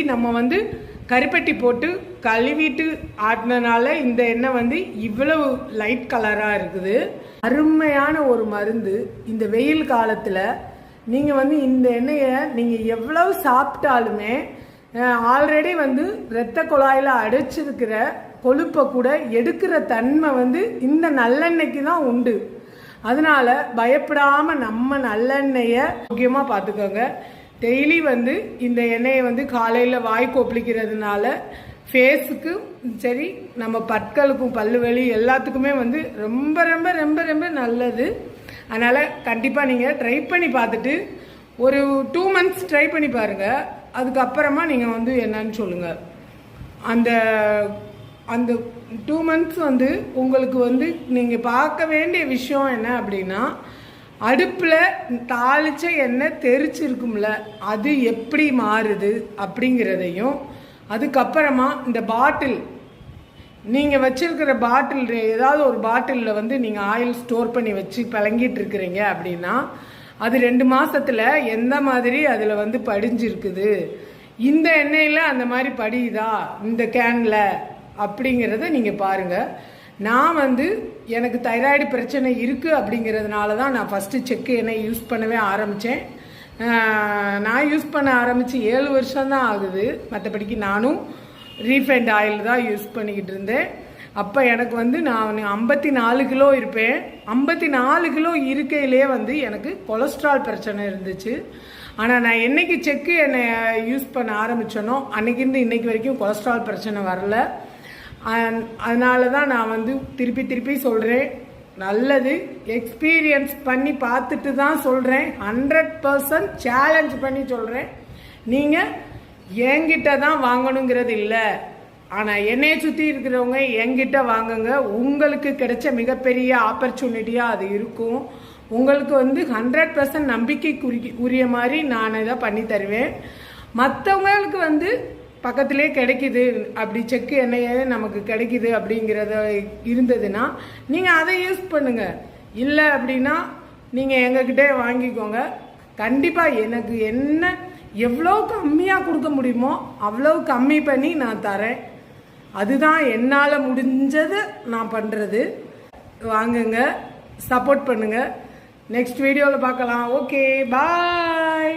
நம்ம வந்து கருப்பட்டி போட்டு கழுவிட்டு ஆட்டினால இந்த எண்ணெய் வந்து இவ்வளவு லைட் கலராக இருக்குது. அருமையான ஒரு மருந்து. இந்த வெயில் காலத்தில் நீங்கள் வந்து இந்த எண்ணெயை நீங்கள் எவ்வளவு சாப்பிட்டாலுமே ஆல்ரெடி வந்து இரத்த குழாயில் அடைச்சிருக்கிற கொழுப்பை கூட எடுக்கிற தன்மை வந்து இந்த நல்லெண்ணெய்க்கு தான் உண்டு. அதனால பயப்படாமல் நம்ம நல்லெண்ணெயை முக்கியமாக பார்த்துக்கோங்க. டெய்லி வந்து இந்த எண்ணெயை வந்து காலையில் வாய் கொப்பளிக்கிறதுனால ஃபேஸுக்கு சரி நம்ம பற்களுக்கும் பல்லு வலி எல்லாத்துக்குமே வந்து ரொம்ப ரொம்ப ரொம்ப ரொம்ப நல்லது. அதனால் கண்டிப்பாக நீங்கள் ட்ரை பண்ணி பார்த்துட்டு ஒரு 2 months ட்ரை பண்ணி பாருங்கள். அதுக்கப்புறமா நீங்கள் வந்து என்னன்னு சொல்லுங்கள். அந்த அந்த 2 months வந்து உங்களுக்கு வந்து நீங்கள் பார்க்க வேண்டிய விஷயம் என்ன அப்படின்னா, அடுப்பில் தாளித்த எண்ணெய் தெரிச்சிருக்கும்ல அது எப்படி மாறுது அப்படிங்கிறதையும், அதுக்கப்புறமா இந்த பாட்டில் நீங்கள் வச்சிருக்கிற பாட்டில் ஏதாவது ஒரு பாட்டிலில் வந்து நீங்கள் ஆயில் ஸ்டோர் பண்ணி வச்சு பழங்கிட்டு இருக்கிறீங்க அப்படின்னா அது 2 மாதத்தில் எந்த மாதிரி அதில் வந்து படிஞ்சிருக்குது, இந்த எண்ணெயில் அந்த மாதிரி படியுதா இந்த கேனில் அப்படிங்கிறத நீங்கள் பாருங்கள். நான் வந்து எனக்கு தைராய்டு பிரச்சனை இருக்குது அப்படிங்கிறதுனால தான் நான் ஃபஸ்ட்டு செக்கு எண்ணெய் யூஸ் பண்ணவே ஆரம்பித்தேன். நான் யூஸ் பண்ண ஆரம்பித்து 7 வருஷம்தான் ஆகுது. மற்றபடிக்கு நானும் ரீஃபைண்ட் ஆயில் தான் யூஸ் பண்ணிக்கிட்டு இருந்தேன். அப்போ எனக்கு வந்து நான் 54 கிலோ இருப்பேன். 54 கிலோ இருக்கையிலே வந்து எனக்கு கொலஸ்ட்ரால் பிரச்சனை இருந்துச்சு. ஆனால் நான் என்னைக்கு செக்கு எண்ணெய் யூஸ் பண்ண ஆரம்பித்தேனோ அன்னைக்கிருந்து இன்னைக்கு வரைக்கும் கொலஸ்ட்ரால் பிரச்சனை வரல. அதனால தான் நான் வந்து திருப்பி சொல்கிறேன், நல்லது. எக்ஸ்பீரியன்ஸ் பண்ணி பார்த்துட்டு தான் சொல்கிறேன். 100% சேலஞ்ச் பண்ணி சொல்கிறேன். நீங்கள் என்கிட்ட தான் வாங்கணுங்கிறது இல்லை. ஆனால் என்னையை சுற்றி இருக்கிறவங்க என்கிட்ட வாங்குங்க. உங்களுக்கு கிடைச்ச மிகப்பெரிய ஆப்பர்ச்சுனிட்டியாக அது இருக்கும். உங்களுக்கு வந்து 100% நம்பிக்கைக்கு உரிய மாதிரி நான் இதை பண்ணி தருவேன். மற்றவங்களுக்கு வந்து பக்கத்திலே கிடைக்குது, அப்படி செக்கு எண்ணெயே நமக்கு கிடைக்குது அப்படிங்கிறத இருந்ததுன்னா நீங்கள் அதை யூஸ் பண்ணுங்கள். இல்லை அப்படின்னா நீங்கள் எங்ககிட்டே வாங்கிக்கோங்க. கண்டிப்பாக எனக்கு என்ன எவ்வளோ கம்மியாக கொடுக்க முடியுமோ அவ்வளோ கம்மி பண்ணி நான் தரேன். அதுதான் என்னால் முடிஞ்சது நான் பண்ணுறது. வாங்குங்க, சப்போர்ட் பண்ணுங்கள். நெக்ஸ்ட் வீடியோவில் பார்க்கலாம். ஓகே, பாய்.